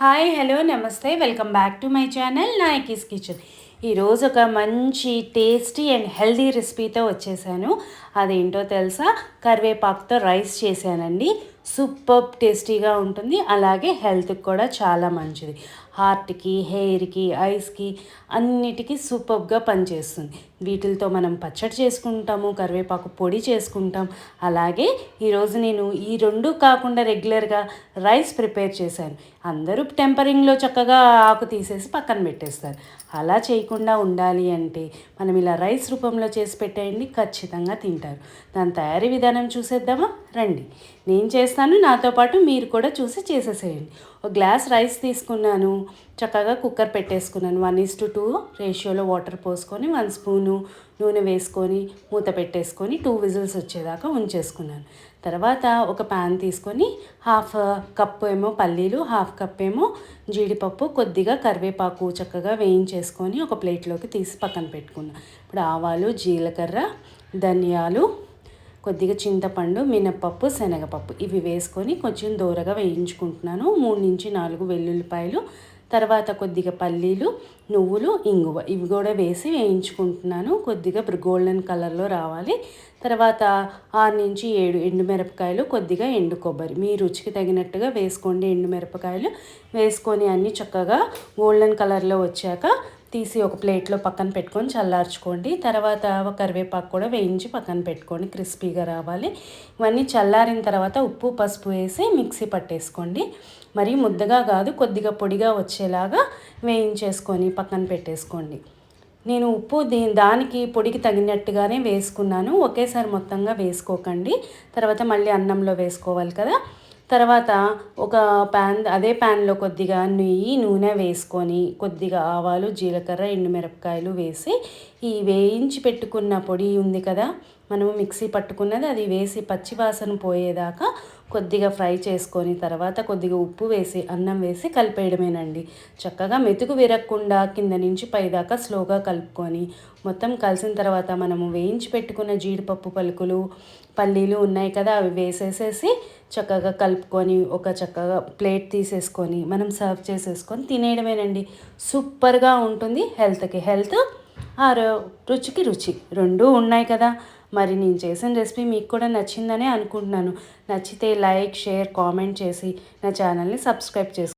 Hi hello namaste welcome back to my channel Nayaki's kitchen. ఈరోజు ఒక మంచి టేస్టీ అండ్ హెల్దీ రెసిపీతో వచ్చేసాను. అదేంటో తెలుసా? కరివేపాకుతో రైస్ చేశానండి. సూపర్ టేస్టీగా ఉంటుంది, అలాగే హెల్త్కి కూడా చాలా మంచిది. హార్ట్కి, హెయిర్కి, ఐస్కి అన్నిటికీ సూపర్గా పనిచేస్తుంది. వీటితో మనం పచ్చడి చేసుకుంటాము, కరివేపాకు పొడి చేసుకుంటాం. అలాగే ఈరోజు నేను ఈ రెండు కాకుండా రెగ్యులర్గా రైస్ ప్రిపేర్ చేశాను. అందరూ టెంపరింగ్లో చక్కగా ఆకు తీసేసి పక్కన పెట్టేస్తారు. అలా చేయకుండా ఉండాలి అంటే మనం ఇలా రైస్ రూపంలో చేసి పెట్టేయండి, ఖచ్చితంగా తింటారు. దాని తయారీ విధానం చూసేద్దామా? రండి, నేను చేస్తాను, నాతో పాటు మీరు కూడా చూసి చేసేసేయండి. ఒక గ్లాస్ రైస్ తీసుకున్నాను, చక్కగా కుక్కర్ పెట్టేసుకున్నాను. 1:2 రేషియోలో వాటర్ పోసుకొని 1 స్పూను నూనె వేసుకొని మూత పెట్టేసుకొని 2 విజిల్స్ వచ్చేదాకా ఉంచేసుకున్నాను. తర్వాత ఒక ప్యాన్ తీసుకొని హాఫ్ కప్ ఏమో పల్లీలు, హాఫ్ కప్ ఏమో జీడిపప్పు, కొద్దిగా కరివేపాకు చక్కగా వేయించేసుకొని ఒక ప్లేట్లోకి తీసి పక్కన పెట్టుకున్నాను. ఇప్పుడు ఆవాలు, జీలకర్ర, ధనియాలు, కొద్దిగా చింతపండు, మినప్పప్పు, శనగపప్పు ఇవి వేసుకొని కొంచెం దూరగా వేయించుకుంటున్నాను. 3-4 వెల్లుల్లిపాయలు, తర్వాత కొద్దిగా పల్లీలు, నువ్వులు, ఇంగువ ఇవి కూడా వేసి వేయించుకుంటున్నాను. కొద్దిగా గోల్డెన్ కలర్లో రావాలి. తర్వాత 6-7 ఎండుమిరపకాయలు, కొద్దిగా ఎండు కొబ్బరి మీ రుచికి తగినట్టుగా వేసుకోండి. ఎండుమిరపకాయలు వేసుకొని అన్నీ చక్కగా గోల్డెన్ కలర్లో వచ్చాక తీసి ఒక ప్లేట్లో పక్కన పెట్టుకొని చల్లార్చుకోండి. తర్వాత కరివేపాకు కూడా వేయించి పక్కన పెట్టుకోండి, క్రిస్పీగా రావాలి. ఇవన్నీ చల్లారిన తర్వాత ఉప్పు, పసుపు వేసి మిక్సీ పట్టేసుకోండి. మరి ముద్దగా కాదు, కొద్దిగా పొడిగా వచ్చేలాగా వేయించేసుకొని పక్కన పెట్టేసుకోండి. నేను ఉప్పు దానికి పొడికి తగినట్టుగానే వేసుకున్నాను, ఒకేసారి మొత్తంగా వేసుకోకండి. తర్వాత మళ్ళీ అన్నంలో వేసుకోవాలి కదా. తర్వాత ఒక అదే ప్యాన్లో కొద్దిగా నెయ్యి, నూనె వేసుకొని కొద్దిగా ఆవాలు, జీలకర్ర, ఎండుమిరపకాయలు వేసి ఈ వేయించి పెట్టుకున్న పొడి ఉంది కదా, మనము మిక్సీ పట్టుకున్నది, అది వేసి పచ్చివాసన పోయేదాకా కొద్దిగా ఫ్రై చేసుకొని తర్వాత కొద్దిగా ఉప్పు వేసి అన్నం వేసి కలిపేయడమేనండి. చక్కగా మెతుకు విరగకుండా కింద నుంచి పైదాకా స్లోగా కలుపుకొని మొత్తం కలిసిన తర్వాత మనము వేయించి పెట్టుకున్న జీడిపప్పు పలుకులు, పల్లీలు ఉన్నాయి కదా, అవి వేసేసేసి చక్కగా కలుపుకొని ఒక చక్కగా ప్లేట్ తీసేసుకొని మనం సర్వ్ చేసేసుకొని తినేయడమేనండి. సూపర్గా ఉంటుంది. హెల్త్కి హెల్త్, రుచికి రుచి రెండూ ఉన్నాయి కదా. మరి నేను చేసిన రెసిపీ మీకు కూడా నచ్చిందనే అనుకుంటున్నాను. నచ్చితే లైక్, షేర్, కామెంట్ చేసి నా ఛానల్ని సబ్స్క్రైబ్ చేసుకోండి.